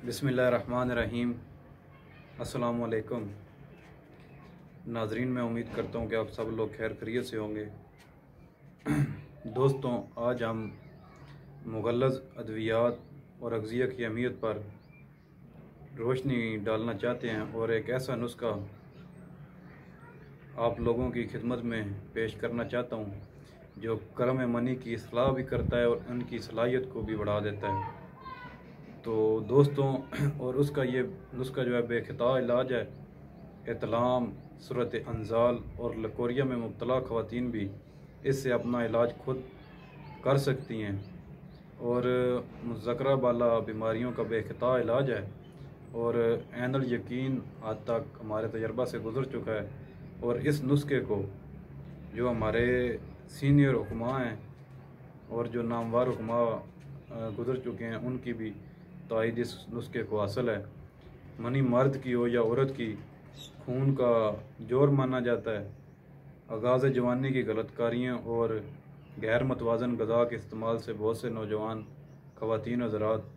बिस्मिल्लाहिर्रहमानिर्रहीम। अस्सलाम वालेकुम नाजरीन, मैं उम्मीद करता हूँ कि आप सब लोग खैर खैरियत से होंगे। दोस्तों, आज हम मुग़ल्लज़ अद्वियात और अग़ज़िया की अहमियत पर रोशनी डालना चाहते हैं और एक ऐसा नुस्खा आप लोगों की खिदमत में पेश करना चाहता हूँ जो करम मनी की इस्लाह भी करता है और उनकी सलाहियत को भी बढ़ा देता है। तो दोस्तों, और उसका ये नुस्खा जो है बेखता इलाज है। इतलाम, सूरत अंजाल और लकोरिया में मुब्तला ख़वातीन भी इससे अपना इलाज खुद कर सकती हैं और मुज़क्करा बाला बीमारियों का बेखता इलाज है और ऐनल यकीन आज तक हमारे तजर्बा से गुज़र चुका है। और इस नुस्खे को जो हमारे सीनियर हुक्मा हैं और जो नामवर हुक्मा गुज़र चुके हैं उनकी भी तायद इस नुस्खे को हासिल है। मनी मर्द की हो या औरत की, खून का जोर माना जाता है। आगाज़ जवानी की गलतकारियाँ और गैर मतवाज़न ग़िज़ा के इस्तेमाल से बहुत से नौजवान ख़वातीन हज़रात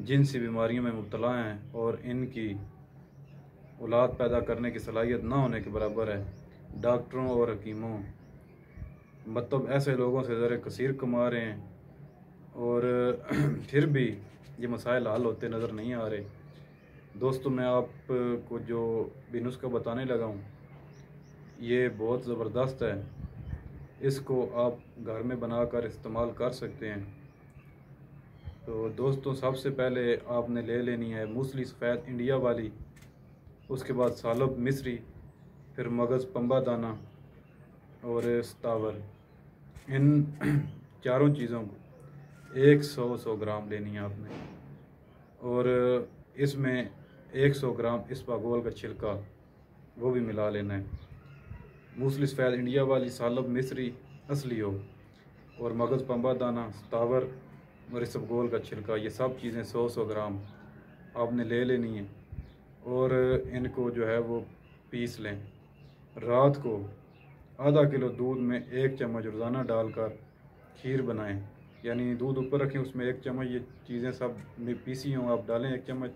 जिनसी बीमारियों में मुब्तला हैं और इनकी औलाद पैदा करने की सलाहियत ना होने के बराबर है। डॉक्टरों और हकीमों मतलब ऐसे लोगों से ज़र कसीर कमा रहे हैं और फिर भी ये मसाइल हल होते नज़र नहीं आ रहे। दोस्तों, मैं आपको जो भी नुस्खा बताने लगा हूँ ये बहुत ज़बरदस्त है। इसको आप घर में बनाकर इस्तेमाल कर सकते हैं। तो दोस्तों, सबसे पहले आपने ले लेनी है मूसली सफ़ेद इंडिया वाली, उसके बाद सालब मिस्री, फिर मगज़ पंबा दाना और सतावर। इन चारों चीज़ों को 100 ग्राम लेनी है आपने और इसमें 100 ग्राम इसबगोल का छिलका वो भी मिला लेना है। मूसली सफ़ेद इंडिया वाली, सालब मिस्री असली हो और मगज़ पंबा दाना, सतावर और इसबगोल का छिलका, ये सब चीज़ें 100 ग्राम आपने ले लेनी है और इनको जो है वो पीस लें। रात को आधा किलो दूध में 1 चम्मच रोज़ाना डालकर खीर बनाएं, यानी दूध ऊपर रखें, उसमें 1 चम्मच ये चीज़ें सब पीसी हों आप डालें 1 चम्मच,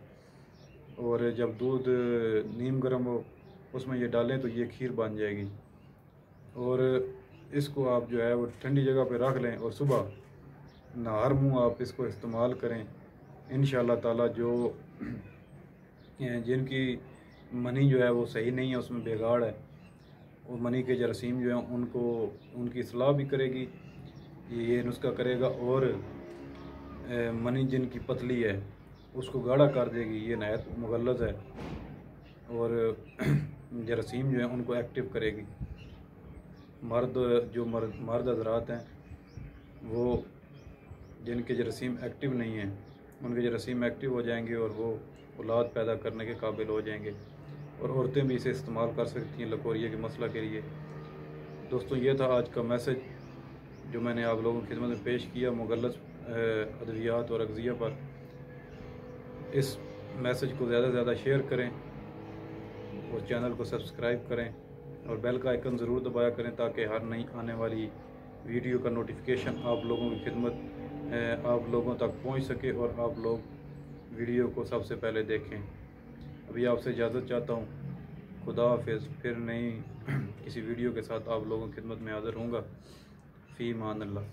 और जब दूध नीम गर्म हो उसमें ये डालें तो ये खीर बन जाएगी। और इसको आप जो है वो ठंडी जगह पे रख लें और सुबह नहर मुँह आप इसको इस्तेमाल करें। इंशाअल्लाह ताला जो जिनकी मनी जो है वो सही नहीं है, उसमें बिगाड़ है, वो मनी के जरासीम जो हैं उनको उनकी इस्लाह भी करेगी, ये नुस्खा करेगा। और मनी जिनकी पतली है उसको गाढ़ा कर देगी, ये नहायत मुग़ल्लज़ है और जरासीम जो है उनको एक्टिव करेगी। मर्द हज़रात हैं वो जिनके जरासीम एक्टिव नहीं हैं उनके जरासीम एक्टिव हो जाएंगे और वो औलाद पैदा करने के काबिल हो जाएंगे। और औरतें भी इसे इस्तेमाल कर सकती हैं लकोरिया के मसला के लिए। दोस्तों, ये था आज का मैसेज जो मैंने आप लोगों की खिदमत में पेश किया मुग़ल्लज़ अद्वियात और अग़ज़िया पर। इस मैसेज को ज़्यादा से ज़्यादा शेयर करें और चैनल को सब्सक्राइब करें और बेल का आइकन ज़रूर दबाया करें ताकि हर नई आने वाली वीडियो का नोटिफिकेशन आप लोगों की खिदमत आप लोगों तक पहुंच सके और आप लोग वीडियो को सबसे पहले देखें। अभी आपसे इजाज़त चाहता हूँ। खुदा हाफ़िज़। फिर नई किसी वीडियो के साथ आप लोगों की खिदमत में हाज़िर होऊंगा। फ़ी अमान अल्लाह।